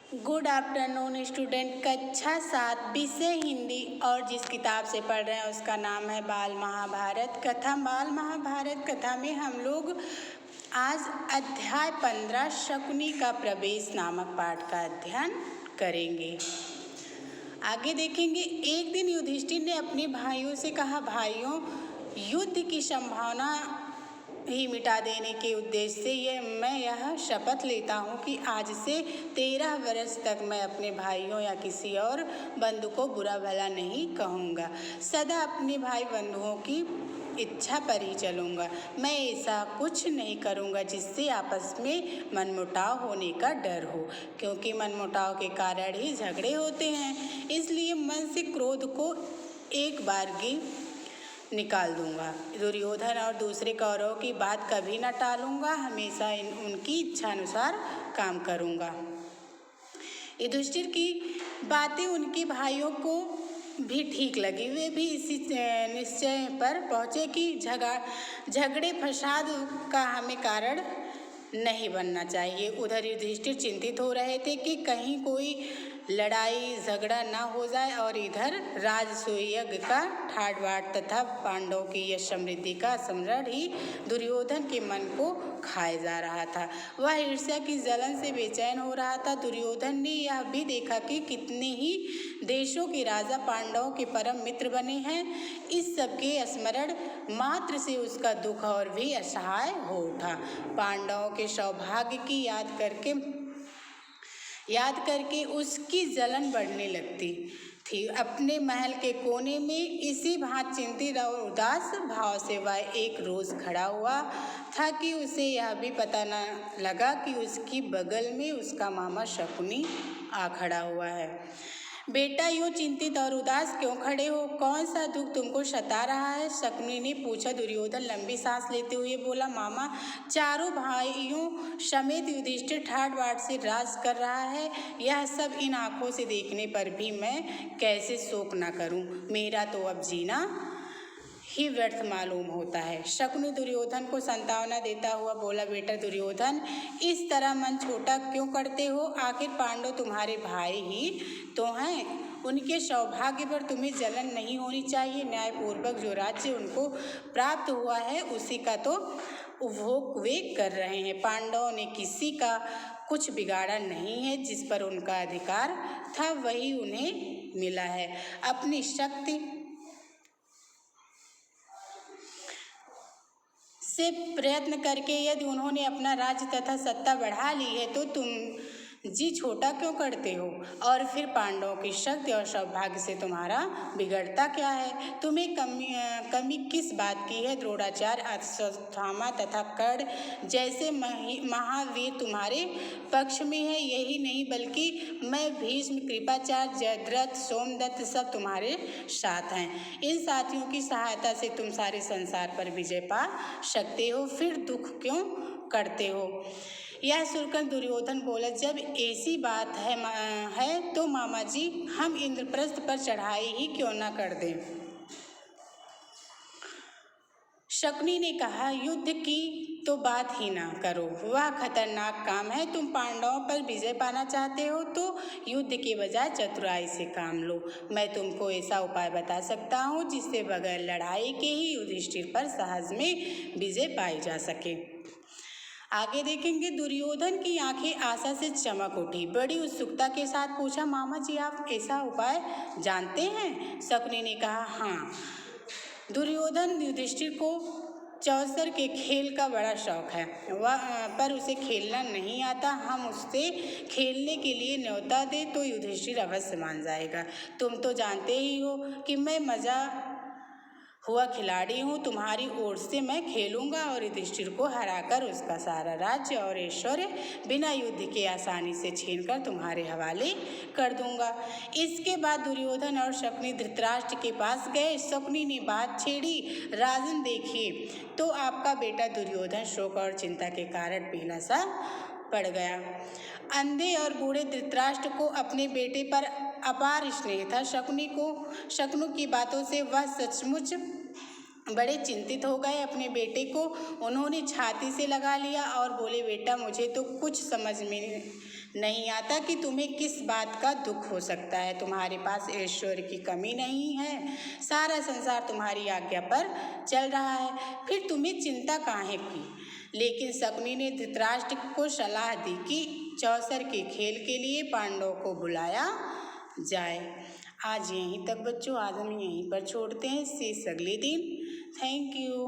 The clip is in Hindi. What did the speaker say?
Good afternoon student. कक्षा 7 विषय हिंदी और जिस किताब से पढ़ रहे हैं उसका नाम है बाल महाभारत कथा। बाल महाभारत कथा में हम लोग आज अध्याय 15 शकुनी का प्रवेश नामक पाठ का अध्ययन करेंगे। आगे देखेंगे। एक दिन युधिष्ठिर ने अपने भाइयों से कहा, भाइयों, युद्ध की संभावना ही मिटा देने के उद्देश्य से मैं यह शपथ लेता हूँ कि आज से 13 वर्ष तक मैं अपने भाइयों या किसी और बंधु को बुरा भला नहीं कहूँगा। सदा अपने भाई बंधुओं की इच्छा पर ही चलूँगा। मैं ऐसा कुछ नहीं करूँगा जिससे आपस में मनमुटाव होने का डर हो, क्योंकि मनमुटाव के कारण ही झगड़े होते हैं। इसलिए मन से क्रोध को एक बारगी निकाल दूंगा। दुर्योधन और दूसरे कौरवों की बात कभी न टालूंगा, हमेशा उनकी इच्छा अनुसार काम करूंगा। युधिष्ठिर की बातें उनके भाइयों को भी ठीक लगी। वे भी इसी निश्चय पर पहुंचे कि झगड़े फसाद का हमें कारण नहीं बनना चाहिए। उधर युधिष्ठिर चिंतित हो रहे थे कि कहीं कोई लड़ाई झगड़ा न हो जाए, और इधर राजसूय यज्ञ का ठाट बाट तथा पांडवों की यश समृद्धि का स्मरण ही दुर्योधन के मन को खाए जा रहा था। वह ईर्ष्या की जलन से बेचैन हो रहा था। दुर्योधन ने यह भी देखा कि कितने ही देशों के राजा पांडवों के परम मित्र बने हैं। इस सब के स्मरण मात्र से उसका दुख और भी असहाय हो उठा। पांडवों के सौभाग्य की याद करके उसकी जलन बढ़ने लगती थी। अपने महल के कोने में इसी भांति चिंतित और उदास भाव से वह एक रोज खड़ा हुआ था कि उसे यह भी पता न लगा कि उसकी बगल में उसका मामा शकुनी आ खड़ा हुआ है। बेटा, यूँ चिंतित और उदास क्यों खड़े हो? कौन सा दुख तुमको सता रहा है? शकुनी ने पूछा। दुर्योधन लंबी सांस लेते हुए बोला, मामा, चारों भाइयों समेत युधिष्ठिर ठाट बाट से राज कर रहा है। यह सब इन आंखों से देखने पर भी मैं कैसे शोक न करूं? मेरा तो अब जीना ही व्यर्थ मालूम होता है। शकुनी दुर्योधन को सांत्वना देता हुआ बोला, बेटा दुर्योधन, इस तरह मन छोटा क्यों करते हो? आखिर पांडव तुम्हारे भाई ही तो हैं। उनके सौभाग्य पर तुम्हें जलन नहीं होनी चाहिए। न्यायपूर्वक जो राज्य उनको प्राप्त हुआ है उसी का तो उपभोग वे कर रहे हैं। पांडवों ने किसी का कुछ बिगाड़ा नहीं है। जिस पर उनका अधिकार था वही उन्हें मिला है। अपनी शक्ति से प्रयत्न करके यदि उन्होंने अपना राज्य तथा सत्ता बढ़ा ली है तो तुम जी छोटा क्यों करते हो? और फिर पांडवों की शक्ति और सौभाग्य से तुम्हारा बिगड़ता क्या है? तुम्हें कमी किस बात की है? द्रोणाचार्य, अश्वत्थामा तथा कर्ण जैसे महावीर तुम्हारे पक्ष में है। यही नहीं बल्कि मैं, भीष्म, कृपाचार्य, जयद्रथ, सोमदत्त सब तुम्हारे साथ हैं। इन साथियों की सहायता से तुम सारे संसार पर विजय पा सकते हो। फिर दुख क्यों करते हो? यह सुनकर दुर्योधन बोला, जब ऐसी बात है तो मामा जी, हम इंद्रप्रस्थ पर चढ़ाई ही क्यों न कर दें। शकुनी ने कहा, युद्ध की तो बात ही ना करो, वह खतरनाक काम है। तुम पांडवों पर विजय पाना चाहते हो तो युद्ध के बजाय चतुराई से काम लो। मैं तुमको ऐसा उपाय बता सकता हूँ जिससे बगैर लड़ाई के ही युधिष्ठिर पर सहज में विजय पाई जा सके। आगे देखेंगे। दुर्योधन की आंखें आशा से चमक उठी। बड़ी उत्सुकता के साथ पूछा, मामा जी, आप ऐसा उपाय जानते हैं? शकुनी ने कहा, हाँ। दुर्योधन युधिष्ठिर को चौसर के खेल का बड़ा शौक है, पर उसे खेलना नहीं आता। हम उससे खेलने के लिए न्योता दे तो युधिष्ठिर अवश्य मान जाएगा। तुम तो जानते ही हो कि मैं मजा हुआ खिलाड़ी हूँ। तुम्हारी ओर से मैं खेलूंगा और युधिष्ठिर को हराकर उसका सारा राज्य और ऐश्वर्य बिना युद्ध के आसानी से छीनकर तुम्हारे हवाले कर दूंगा। इसके बाद दुर्योधन और शकुनी धृतराष्ट्र के पास गए। शकुनी ने बात छेड़ी, राजन देखिए तो आपका बेटा दुर्योधन शोक और चिंता के कारण पीला सा पड़ गया। अंधे और बूढ़े धृतराष्ट्र को अपने बेटे पर अपार स्नेह था। शकुनी की बातों से वह सचमुच बड़े चिंतित हो गए अपने बेटे को। उन्होंने छाती से लगा लिया और बोले, बेटा मुझे तो कुछ समझ में नहीं आता कि तुम्हें किस बात का दुख हो सकता है। तुम्हारे पास ऐश्वर्य की कमी नहीं है, सारा संसार तुम्हारी आज्ञा पर चल रहा है, फिर तुम्हें चिंता काहे की। लेकिन शकुनी ने धृतराष्ट्र को सलाह दी कि चौसर के खेल के लिए पांडवों को बुलाया जाए। आज यहीं तक बच्चों, आज हम यहीं पर छोड़ते हैं, शेष अगले दिन। Thank you.